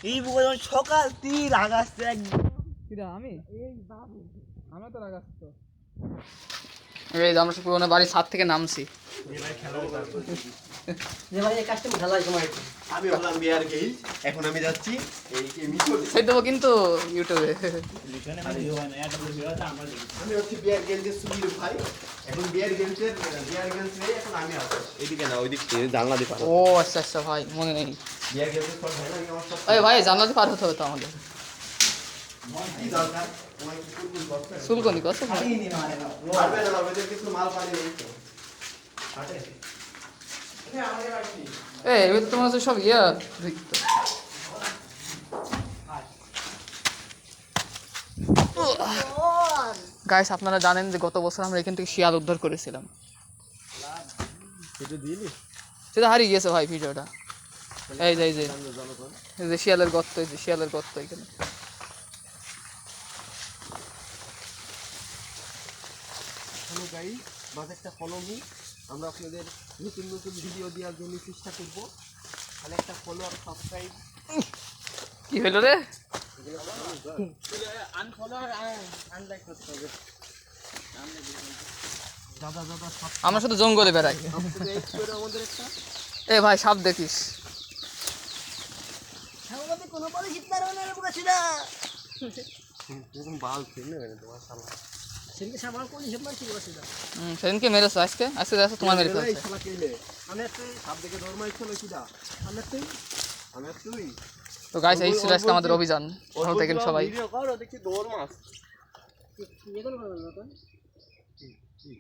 এই বুকে যখন সকাল তুই রাগাচ্ছে একদম। আমি তো রাগাচ্ছি তো। এই যে আমরা সব পুরোনো বাড়ির ছাদ থেকে নামছি। আমি হলাম বিয়ার গেইল, এখন আমি যাচ্ছি এই মিশর। সেই দেবো কিন্তু ইউটিউবে। আমি হচ্ছি বিয়ার গেইলের সুবীর ভাই। এখন বিয়ার গেইলস নেই, এখন আমি আছি এদিকে না ওইদিক থেকে জানলা দিয়ে পার। ও আচ্ছা আচ্ছা ভাই মনে নেই। বিয়ার গেইলস সব ভাই না, আমি আমার সব এই ভাই জানলাতে পার হতে হতো আমাদের। কি দরকার তোমার কি কুলকুল করতে চুলকনি কত পারবে না, ওদের কিছু মাল পানি নেই তো হাটে। এই এবার তোমার হচ্ছে সব ইয়া দেখতো। গাইস আপনারা জানেন যে গত বছর আমরা এখান থেকে শিয়াল উদ্ধার করেছিলাম। সেটা হারিয়ে গেছে ভাই ভিডিওটা। এই যে শিয়ালের গর্ত, এই যে শিয়ালের গর্ত এখানে। হ্যালো গাইস, বাজেটটা ফলো মি। আমরা আপনাদের নতুন নতুন ভিডিও দেওয়ার জন্য চেষ্টা করব। তাহলে একটা ফলো আর সাবস্ক্রাইব কি হলো রে? আনফলো আর আনলাইক করতে হবে। দাদা আমরা শুধু জঙ্গলে বেড়াই। আমাদের একটা এ ভাই সাপ দেখিস। আমাদের কোনো পলিশিট পারবে না রে বুকাছি না। এরকম বাল ফেললে হবে তোমার শালা। সেদিকে সামাল পলিশিট মারছি বুকাছি না। সেদিনকে মেরেছো, আজকে দেখো তোমার মেরে এই ফেলছে। শালা কেলে আমি তুই সাপ দেখে দৌড় মারছ নাকি দা? আমি তুই তো গাইস এই ছিল আজকে আমাদের অভিযান। ভালো থাকেন সবাই। ভিডিও করো দেখি দৌড় মাছ। কি এগুলো করবে না তো? কি